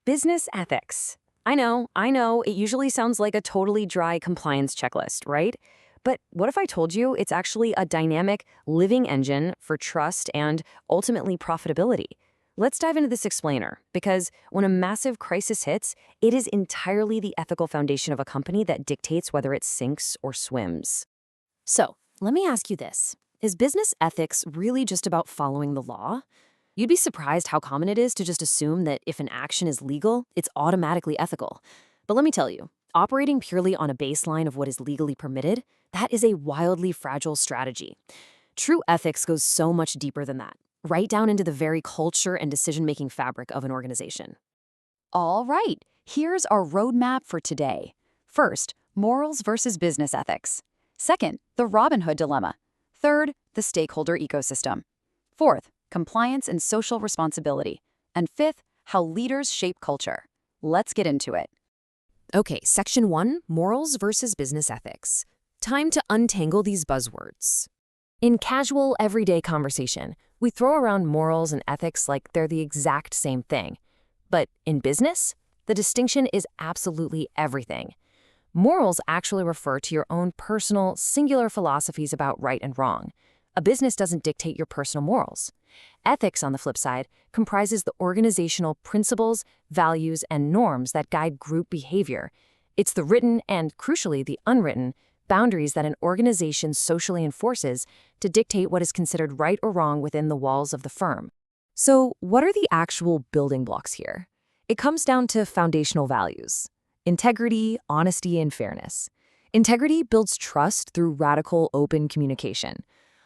Business ethics. I know, it usually sounds like a totally dry compliance checklist, right? But what if I told you it's actually a dynamic, living engine for trust and ultimately profitability? Let's dive into this explainer, because when a massive crisis hits, it is entirely the ethical foundation of a company that dictates whether it sinks or swims. So, let me ask you this. Is business ethics really just about following the law? You'd be surprised how common it is to just assume that if an action is legal, it's automatically ethical. But let me tell you, operating purely on a baseline of what is legally permitted, that is a wildly fragile strategy. True ethics goes so much deeper than that, right down into the very culture and decision-making fabric of an organization. All right, here's our roadmap for today. First, morals versus business ethics. Second, the Robin Hood dilemma. Third, the stakeholder ecosystem. Fourth, compliance and social responsibility. And fifth, how leaders shape culture. Let's get into it. Okay, Section 1, Morals versus Business Ethics. Time to untangle these buzzwords. In casual, everyday conversation, we throw around morals and ethics like they're the exact same thing. But in business, the distinction is absolutely everything. Morals actually refer to your own personal, singular philosophies about right and wrong. A business doesn't dictate your personal morals. Ethics, on the flip side, comprises the organizational principles, values, and norms that guide group behavior. It's the written and, crucially, the unwritten boundaries that an organization socially enforces to dictate what is considered right or wrong within the walls of the firm. So, what are the actual building blocks here? It comes down to foundational values: integrity, honesty, and fairness. Integrity builds trust through radical, open communication.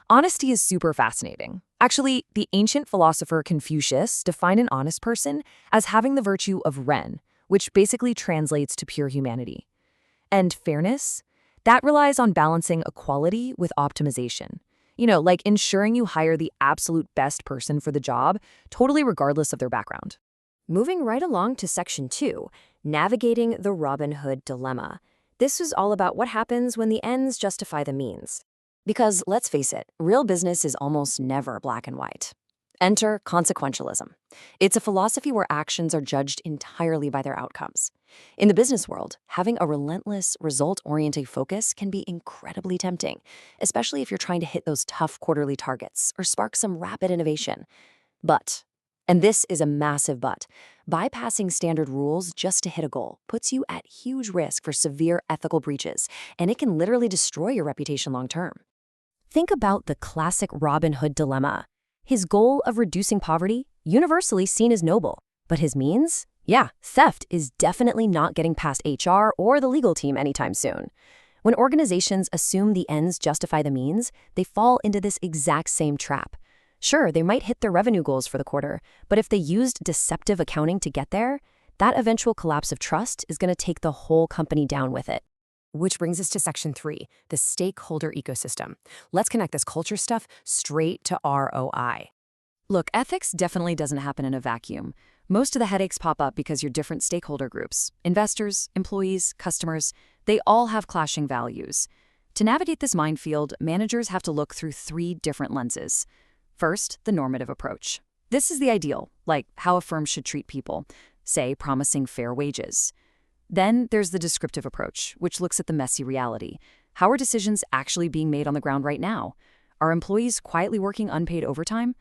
Honesty is super fascinating. Actually, the ancient philosopher Confucius defined an honest person as having the virtue of Ren, which basically translates to pure humanity. And fairness? That relies on balancing equality with optimization. Like ensuring you hire the absolute best person for the job, totally regardless of their background. Moving right along to Section 2, Navigating the Robin Hood Dilemma. This is all about what happens when the ends justify the means. Because, let's face it, real business is almost never black and white. Enter consequentialism. It's a philosophy where actions are judged entirely by their outcomes. In the business world, having a relentless, result-oriented focus can be incredibly tempting, especially if you're trying to hit those tough quarterly targets or spark some rapid innovation. But, and this is a massive but, bypassing standard rules just to hit a goal puts you at huge risk for severe ethical breaches, and it can literally destroy your reputation long-term. Think about the classic Robin Hood dilemma. His goal of reducing poverty, universally seen as noble. But his means? Yeah, theft is definitely not getting past HR or the legal team anytime soon. When organizations assume the ends justify the means, they fall into this exact same trap. Sure, they might hit their revenue goals for the quarter, but if they used deceptive accounting to get there, that eventual collapse of trust is going to take the whole company down with it. Which brings us to Section 3, the stakeholder ecosystem. Let's connect this culture stuff straight to ROI. Look, ethics definitely doesn't happen in a vacuum. Most of the headaches pop up because your different stakeholder groups, investors, employees, customers, they all have clashing values. To navigate this minefield, managers have to look through 3 different lenses. First, the normative approach. This is the ideal, like how a firm should treat people, say promising fair wages. Then there's the descriptive approach, which looks at the messy reality. How are decisions actually being made on the ground right now? Are employees quietly working unpaid overtime?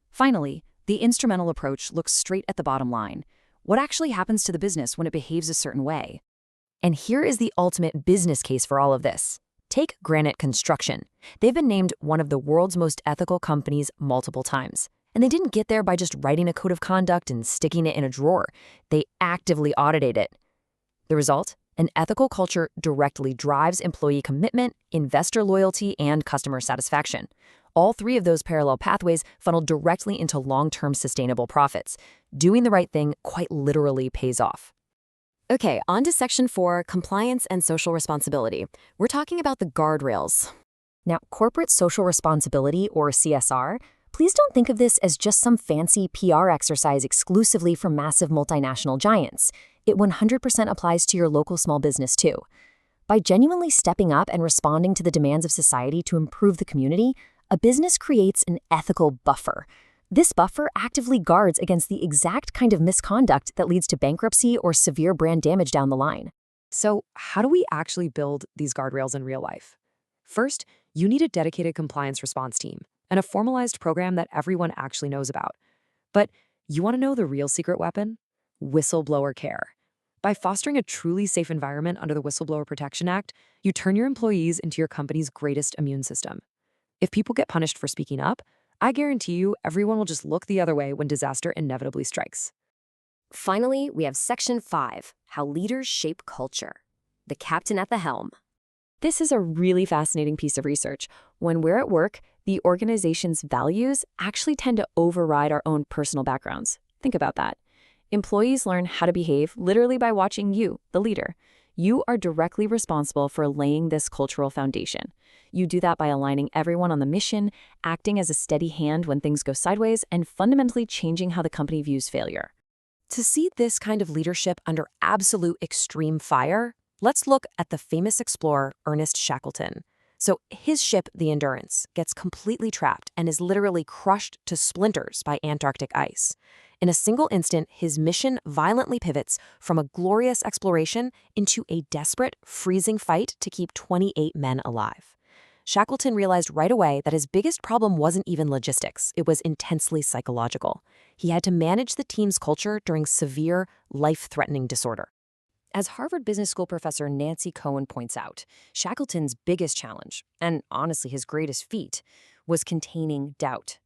Finally, the instrumental approach looks straight at the bottom line. What actually happens to the business when it behaves a certain way? And here is the ultimate business case for all of this. Take Granite Construction. They've been named one of the world's most ethical companies multiple times. And they didn't get there by just writing a code of conduct and sticking it in a drawer. They actively audited it. The result? An ethical culture directly drives employee commitment, investor loyalty, and customer satisfaction. All 3 of those parallel pathways funnel directly into long-term sustainable profits. Doing the right thing quite literally pays off. Okay, on to Section 4, Compliance and Social Responsibility. We're talking about the guardrails. Now, corporate social responsibility, or CSR, please don't think of this as just some fancy PR exercise exclusively for massive multinational giants. It 100% applies to your local small business too. By genuinely stepping up and responding to the demands of society to improve the community, a business creates an ethical buffer. This buffer actively guards against the exact kind of misconduct that leads to bankruptcy or severe brand damage down the line. So, how do we actually build these guardrails in real life? First, you need a dedicated compliance response team and a formalized program that everyone actually knows about. But you want to know the real secret weapon? Whistleblower care. By fostering a truly safe environment under the Whistleblower Protection Act, you turn your employees into your company's greatest immune system. If people get punished for speaking up, I guarantee you everyone will just look the other way when disaster inevitably strikes. Finally, we have Section 5, How Leaders Shape Culture. The Captain at the Helm. This is a really fascinating piece of research. When we're at work, the organization's values actually tend to override our own personal backgrounds. Think about that. Employees learn how to behave literally by watching you, the leader. You are directly responsible for laying this cultural foundation. You do that by aligning everyone on the mission, acting as a steady hand when things go sideways, and fundamentally changing how the company views failure. To see this kind of leadership under absolute extreme fire, let's look at the famous explorer Ernest Shackleton. So his ship, the Endurance, gets completely trapped and is literally crushed to splinters by Antarctic ice. In a single instant, his mission violently pivots from a glorious exploration into a desperate, freezing fight to keep 28 men alive. Shackleton realized right away that his biggest problem wasn't even logistics, it was intensely psychological. He had to manage the team's culture during severe, life-threatening disorder. As Harvard Business School professor Nancy Cohen points out, Shackleton's biggest challenge, and honestly his greatest feat, was containing doubt.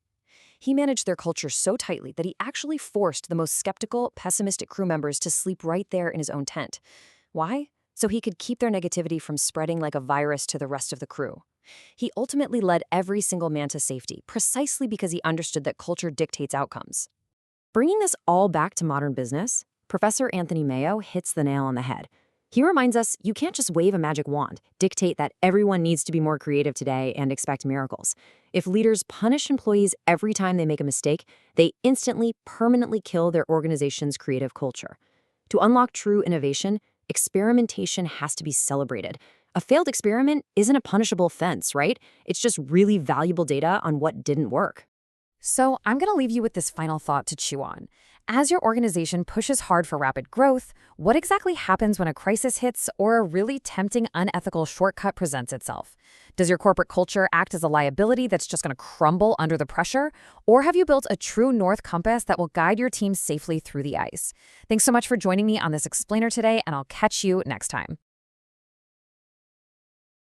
He managed their culture so tightly that he actually forced the most skeptical, pessimistic crew members to sleep right there in his own tent. Why? So he could keep their negativity from spreading like a virus to the rest of the crew. He ultimately led every single man to safety, precisely because he understood that culture dictates outcomes. Bringing this all back to modern business, Professor Anthony Mayo hits the nail on the head. He reminds us you can't just wave a magic wand, dictate that everyone needs to be more creative today, and expect miracles. If leaders punish employees every time they make a mistake, they instantly, permanently kill their organization's creative culture. To unlock true innovation, experimentation has to be celebrated. A failed experiment isn't a punishable offense, right? It's just really valuable data on what didn't work. So I'm going to leave you with this final thought to chew on. As your organization pushes hard for rapid growth, what exactly happens when a crisis hits or a really tempting unethical shortcut presents itself? Does your corporate culture act as a liability that's just going to crumble under the pressure? Or have you built a true North Compass that will guide your team safely through the ice? Thanks so much for joining me on this explainer today, and I'll catch you next time.